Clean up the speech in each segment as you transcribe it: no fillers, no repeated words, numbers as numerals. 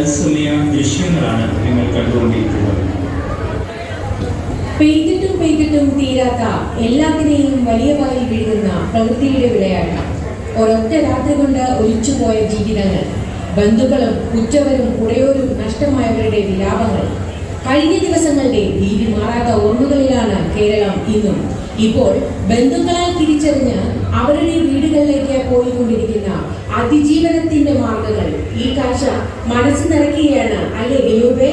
തത്സമയ ദൃശ്യങ്ങളാണ് നിങ്ങൾ കണ്ടുകൊണ്ടിരിക്കുന്നത്. പെയ്തിട്ടും തീരാത്ത എല്ലാത്തിനെയും വലിയ വായിൽ വീഴുന്ന പ്രവൃത്തിയുടെ വിളയാട്ടം. ഒരൊറ്റ രാത്രി കൊണ്ട് ഒലിച്ചുപോയ ജീവിതങ്ങൾ, ബന്ധുക്കളും ഉറ്റവരും ഉടയോരും നഷ്ടമായവരുടെ വിലാപങ്ങൾ. കഴിഞ്ഞ ദിവസങ്ങളുടെ ഭീതി മാറാത്ത ഓർമ്മകളിലാണ് കേരളം ഇന്നും. ഇപ്പോൾ ബന്ധുക്കളാൽ തിരിച്ചറിഞ്ഞ് അവരുടെ വീടുകളിലേക്ക് പോയിക്കൊണ്ടിരിക്കുന്ന അതിജീവനത്തിന്റെ മാർഗങ്ങൾ. ഈ കാഴ്ച മനസ്സ് നിറയ്ക്കുകയാണ്, അല്ലേ ഗയൂബേ?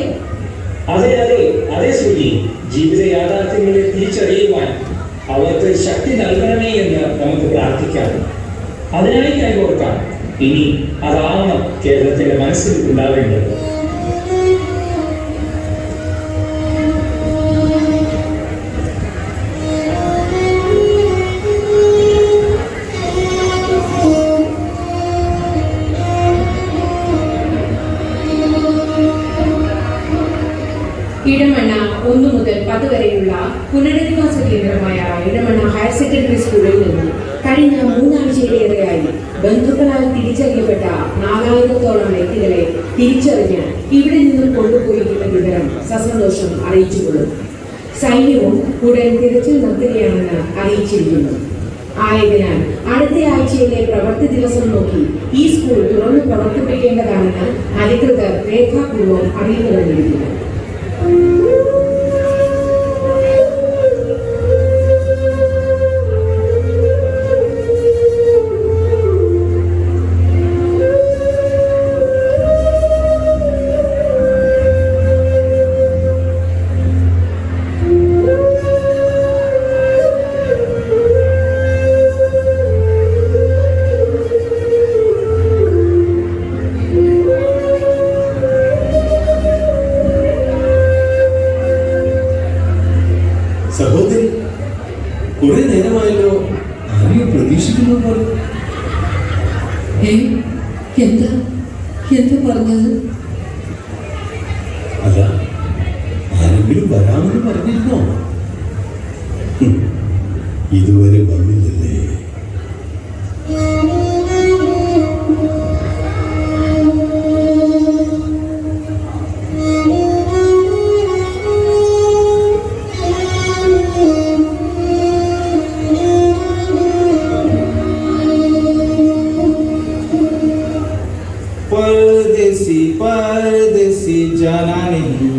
അതെ ശ്രുതി. ജീവിത യാഥാർത്ഥ്യങ്ങളെ തിരിച്ചറിയുവാൻ അവർക്ക് ശക്തി നൽകണമേ എന്ന് നമുക്ക് പ്രാർത്ഥിക്കാം. അതിനായി കൈകോർക്കാം. ഇനി അതാണ് കേരളത്തിന്റെ മനസ്സിൽ ഉണ്ടാവേണ്ടത്. ഇടമണ്ണ 1 മുതൽ 10 വരെയുള്ള പുനരധിവാസ കേന്ദ്രമായ ഇടമണ്ണ ഹയർ സെക്കൻഡറി സ്കൂളിൽ നിന്ന് കഴിഞ്ഞ 3 ആഴ്ചയിലേറെയായി ബന്ധുക്കളാൽ തിരിച്ചറിയപ്പെട്ട 4000-ഓളം വ്യക്തികളെ തിരിച്ചറിഞ്ഞ് ഇവിടെ നിന്നും കൊണ്ടുപോയിരിക്കുന്ന വിവരം സസന്തോഷം അറിയിച്ചുകൊള്ളും. സൈന്യവും ഉടൻ തിരച്ചിൽ നടത്തുകയാണെന്ന് അറിയിച്ചിരിക്കുന്നു. ആയതിനാൽ അടുത്ത ആഴ്ചയിലെ പ്രവൃത്തി ദിവസം നോക്കി ഈ സ്കൂൾ തുറന്നു പ്രവർത്തിപ്പിക്കേണ്ടതാണെന്ന് അധികൃതർ രേഖാപൂർവ്വം അറിയിച്ചു നൽകിയിരിക്കുന്നു. സഹോദരി, കുറെ നേരമായല്ലോ. ആരെയും പ്രതീക്ഷിക്കുന്നു പോലെ. എന്താ പറഞ്ഞത്? അല്ല, ആരെങ്കിലും വരാമെന്ന് പറഞ്ഞിരുന്നോ? ഇതുവരെ വന്നില്ലല്ലേ? परदेसी जाना नहीं,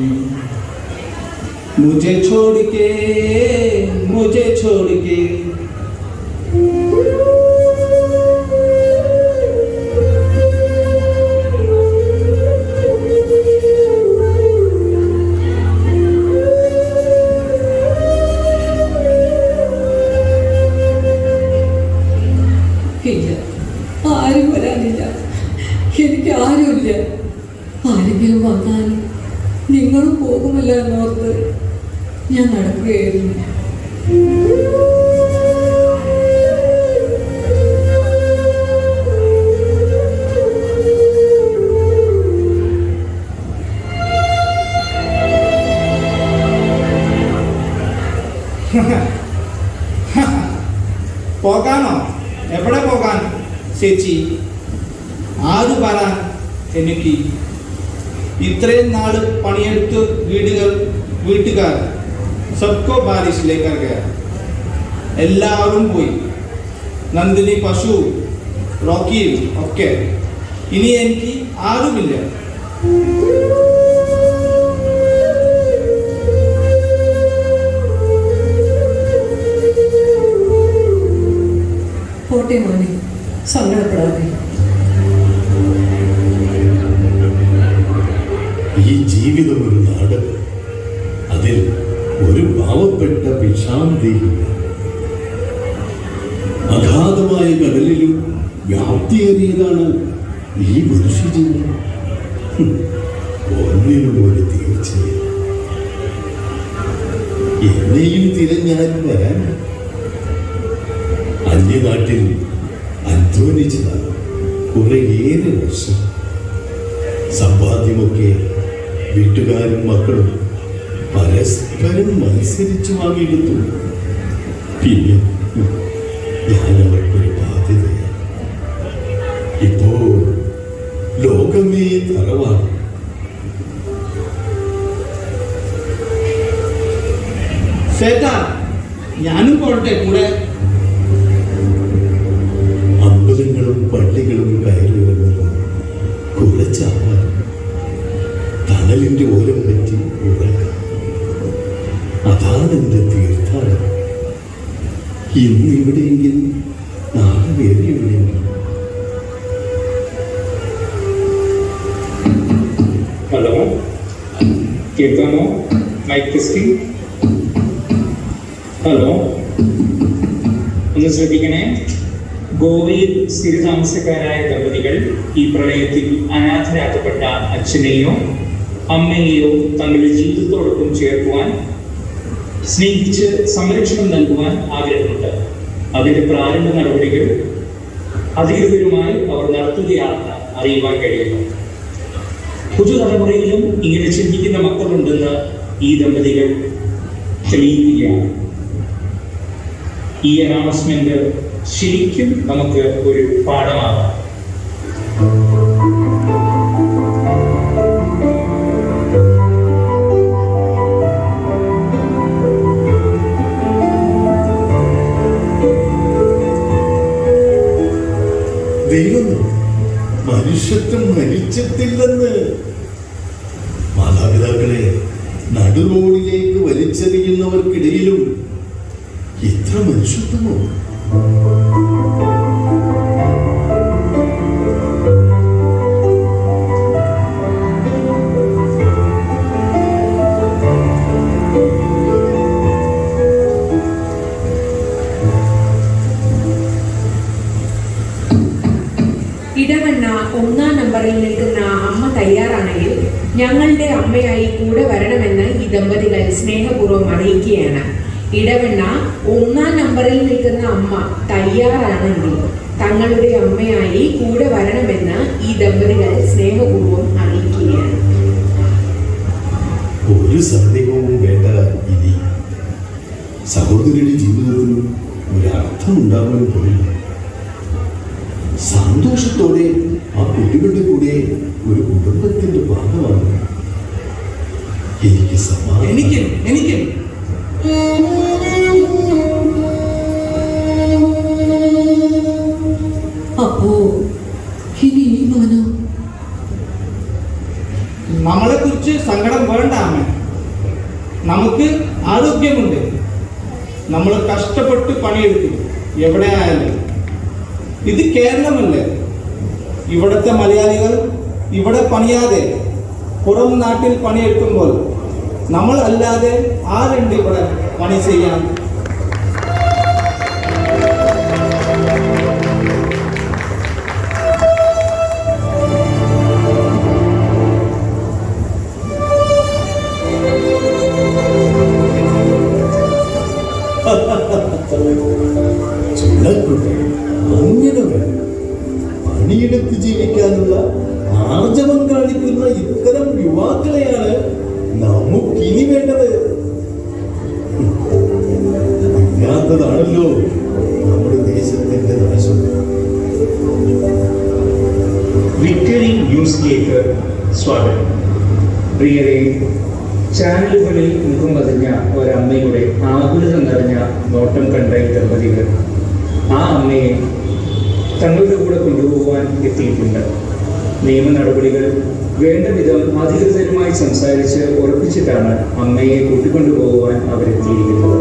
मुझे छोड़ के ആരും വരാനില്ല. എനിക്ക് ആരുമില്ല. ആരെങ്കിലും വന്നാൽ നിങ്ങളും പോകുമല്ലോ എന്നോർത്ത് ഞാൻ നടക്കുകയായിരുന്നു. പോകാനോ? എവിടെ പോകാൻ ചേച്ചി? ആര് വരാൻ? എനിക്ക് ഇത്രയും നാൾ പണിയെടുത്ത് വീട്ടുകാർ സബ്കോ ബാരിഷ് ലേക്കർ ഗയ. എല്ലാവരും പോയി. നന്ദിനി, പശു, റോക്കി ഒക്കെ. ഇനി എനിക്ക് ആരുമില്ല. പോട്ടെ മോനെ, സങ്കടപ്പെടാതെ. ഈ ജീവിതം ഒരു നാടകം. അതിൽ ഒരു പാവപ്പെട്ട ഭിക്ഷാന്തി അഗാധമായ കടലിലും വ്യാപ്തിയേറിയതാണ് ഈ മനുഷ്യജീവൻ. ഒന്നിനും ഒരു തീർച്ചയില്ല. എന്നെയും തിരഞ്ഞാലും വരാൻ. അന്യനാട്ടിൽ അധ്വാനിച്ചതാണ് കുറേയേറെ വർഷം. സമ്പാദ്യമൊക്കെ വീട്ടുകാരും മക്കളും പരസ്പരം മത്സരിച്ചു വാങ്ങിയെടുത്തു. പിന്നെ ഞാൻ അവർക്കൊരു ബാധ്യതയാണ്. ഇപ്പോ ലോകമേ തറവാണ്. ചേട്ടാ ഞാനും പോട്ടെ കൂടെ. അമ്പലങ്ങളും പള്ളികളും കയറിയിറങ്ങുന്നു കുറച്ചാവാൻ തണലിന്റെ ഓരം പറ്റി ഉറങ്ങാം. അതാണ് എന്റെ തീർത്ഥാടനം. ഇന്ന് ഇവിടെയെങ്കിൽ നാളെ വേറെ എവിടെയെങ്കിലും. ഹലോ, കേൾക്കാമോ? Mic testing. ഹലോ, ഒന്ന് ശ്രദ്ധിക്കണേ. ഗോവയിൽ സ്ഥിരതാമസക്കാരായ ദമ്പതികൾ ഈ പ്രളയത്തിൽ അനാഥരാക്കപ്പെട്ട അച്ഛനെയോ അമ്മയെയോ തങ്ങളുടെ ജീവിതത്തോടൊപ്പം ചേർക്കുവാൻ, സ്നേഹിച്ച് സംരക്ഷണം നൽകുവാൻ ആഗ്രഹമുണ്ട്. അതിന്റെ പ്രാരംഭ നടപടികൾ അധികൃതരുമായി അവർ നടത്തുകയാണെന്ന് അറിയുവാൻ കഴിയുന്നു. പുതുതലമുറയിലും ഇങ്ങനെ ചിന്തിക്കുന്ന മക്കളുണ്ടെന്ന് ഈ ദമ്പതികൾ തെളിയിക്കുകയാണ്. ഈ അനൗൺസ്മെന്റ് ശരിക്കും നമുക്ക് ഒരു പാഠമാകാം. ദൈവം മനുഷ്യത്വം മരിച്ചിട്ടില്ലെന്ന്. മാതാപിതാക്കളെ നടുറോഡിലേക്ക് വലിച്ചെറിയുന്നവർക്കിടയിലും ഇത്ര മനുഷ്യത്വമോ? ഇടവണ്ണ 1-ാം നമ്പറിൽ നിൽക്കുന്ന അമ്മ തയ്യാറാണെങ്കിൽ ഞങ്ങളുടെ അമ്മയായി കൂടെ വരണമെന്ന് ഈ ദമ്പതികൾ സ്നേഹപൂർവ്വം അറിയിക്കുകയാണ്. ഇടവണ്ണ 1-ാം നമ്പറിൽ നിൽക്കുന്ന അമ്മ തയ്യാറാണെങ്കിൽ തങ്ങളുടെ അമ്മയായി കൂടെ വരണമെന്ന് ഈ ദമ്പതികൾ സ്നേഹപൂർവ്വം അറിയിക്കുകയാണ്. ഒരു സന്ദേഹവും വേണ്ട. ഇനി സഹോദരിയുടെ ജീവിതത്തിനും ഒരർത്ഥം ഉണ്ടാവാൻ പോയില്ല. സന്തോഷത്തോടെ ആ കുട്ടികളുടെ കൂടെ ഒരു കുടുംബത്തിന്റെ ഭാഗമാണ്. എനിക്ക് എനിക്ക് അപ്പോ ഇനി ഈ മോനോ? നമ്മളെ കുറിച്ച് സങ്കടം വേണ്ട അമ്മ. നമുക്ക് ആരോഗ്യമുണ്ട്. നമ്മൾ കഷ്ടപ്പെട്ട് പണിയെടുക്കും. എവിടെ ആയാലും ഇത് കേരളമല്ലേ. ഇവിടുത്തെ മലയാളികൾ ഇവിടെ പണിയാതെ പുറം നാട്ടിൽ പണിയെടുക്കുമ്പോൾ നമ്മൾ അല്ലാതെ ആരുണ്ട് ഇവിടെ പണി ചെയ്യാൻ? അങ്ങനെ വേണം. പണിയെടുത്ത് ജീവിക്കാനുള്ള ആർജവം കാണിക്കുന്ന ഇത്തരം യുവാക്കളെയാണ് നമുക്കിനി വേണ്ടത്. ഇല്ലാത്തതാണല്ലോ നമ്മുടെ ദേശത്തിന്റെ നാശം. വിക്ടറി ന്യൂസിലേക്ക് സ്വാഗതം. പ്രിയരെ, ചാനലുകളിൽ മുഖം പതിഞ്ഞ ഒരമ്മയുടെ ആകുലത നിറഞ്ഞ നോട്ടം കണ്ട ഈ ദമ്പതികൾ ആ അമ്മയെ തങ്ങളുടെ കൂടെ കൊണ്ടുപോകാൻ എത്തിയിട്ടുണ്ട്. നിയമ നടപടികൾ വേണ്ട വിധം അധികൃതരുമായി സംസാരിച്ച് ഉറപ്പിച്ചിട്ടാണ് അമ്മയെ കൂട്ടിക്കൊണ്ടുപോകുവാൻ അവരെത്തിയിരിക്കുന്നത്.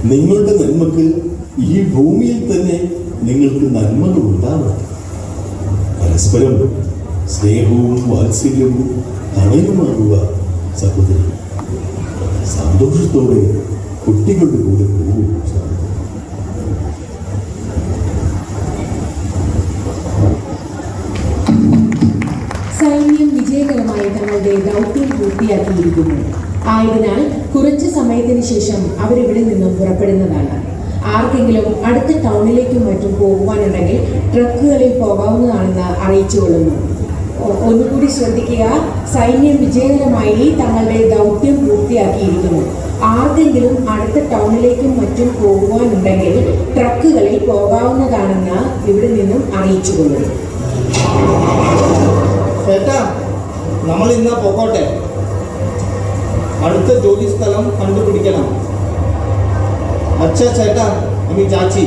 നിങ്ങളുടെ നന്മക്ക് ഈ ഭൂമിയിൽ തന്നെ നിങ്ങൾക്ക് നന്മകൾ ഉണ്ടാവട്ടെ. പരസ്പരം സ്നേഹവും വാത്സല്യവും തണലുമാകുക സഹോദരി. സന്തോഷത്തോടെ കുട്ടികളുടെ കൂടെ പോകും. സൈന്യം വിജയകരമായി തങ്ങളുടെ ദൗത്യം പൂർത്തിയാക്കിയിരിക്കുന്നു. ആയതിനാൽ കുറച്ച് സമയത്തിന് ശേഷം അവരിവിടെ നിന്നും പുറപ്പെടുന്നതാണ്. ആർക്കെങ്കിലും അടുത്ത ടൗണിലേക്കും മറ്റും പോകുവാനുണ്ടെങ്കിൽ ട്രക്കുകളിൽ പോകാവുന്നതാണെന്ന് അറിയിച്ചുകൊള്ളുന്നു. ഒന്നുകൂടി ശ്രദ്ധിക്കുക, സൈന്യം വിജയകരമായി തങ്ങളുടെ ദൗത്യം പൂർത്തിയാക്കിയിരിക്കുന്നു. ആർക്കെങ്കിലും അടുത്ത ടൗണിലേക്കും മറ്റും പോകുവാനുണ്ടെങ്കിൽ ട്രക്കുകളിൽ പോകാവുന്നതാണെന്ന് ഇവിടെ നിന്നും അറിയിച്ചുകൊള്ളുന്നു. ചേട്ടാ, നമ്മൾ ഇന്ന് പോകട്ടെ. അടുത്ത ജോലി സ്ഥലം കണ്ടുപിടിക്കണം. അച്ഛാ ചേട്ടാ, അമ്മി ചാച്ചി.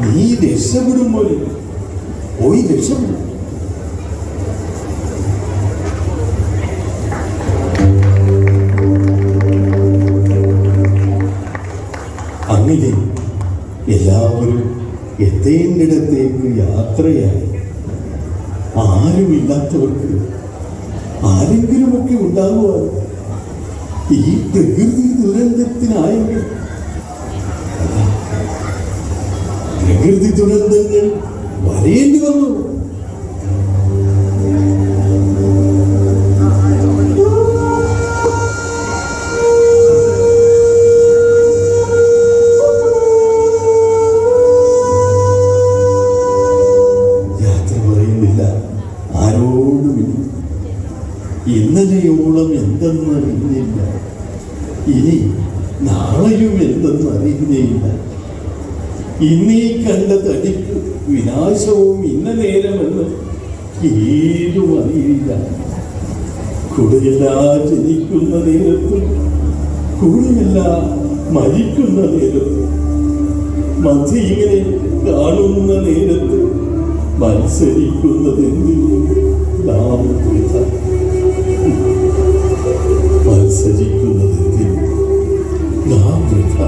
നീ രക്ഷപ്പെടുമ്പോൾ പോയി രക്ഷപ്പെടും. അങ്ങനെ എല്ലാവരും എത്തേണ്ടിടത്തേക്ക് യാത്രയായി. ആരുമില്ലാത്തവർക്ക് ആരെങ്കിലുമൊക്കെ ഉണ്ടാകുവാൻ ഈ പ്രകൃതി ദുരന്തത്തിനായെങ്കിൽ പ്രകൃതി ദുരന്തങ്ങൾ വരേണ്ടി വന്നു. യാത്ര പറയുന്നില്ല ആരോടുമില്ല. ഇന്നലെയോളം എന്തെന്നറിഞ്ഞില്ല, ഇനി നാളെയും എന്തെന്നറിയുന്നേയില്ല. ഇന്നീ കണ്ട തടിക്ക് വിനാശവും ഇന്ന നേരമെന്ന് ഏതും അറിയില്ല. കൂടെയല്ല ജനിക്കുന്ന നേരത്തും കൂടെയല്ല മരിക്കുന്ന നേരത്തും മധ്യ ഇങ്ങനെ കാണുന്ന നേരത്ത് മത്സരിക്കുന്നതെന്തിനും നാം വൃഥ. മത്സരിക്കുന്നതെന്തിനും നാം വൃഥ.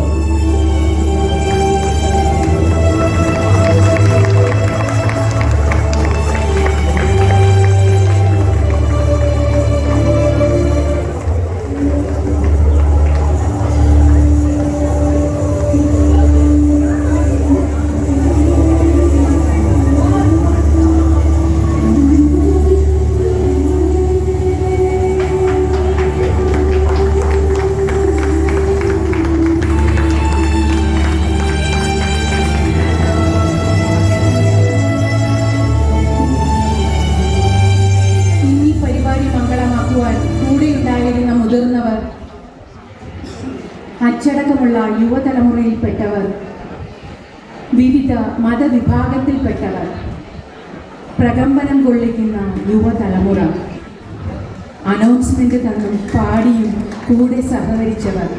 കൂടെയുണ്ടായിരുന്ന മുതിർന്നവർ, അച്ചടക്കമുള്ള യുവതലമുറയിൽപ്പെട്ടവർ, വിവിധ മതവിഭാഗത്തിൽപ്പെട്ടവർ, പ്രകമ്പനം കൊള്ളിക്കുന്ന യുവതലമുറ, അനൗൺസ്മെന്റ് തന്നും പാടിയും കൂടെ സഹകരിച്ചവർ,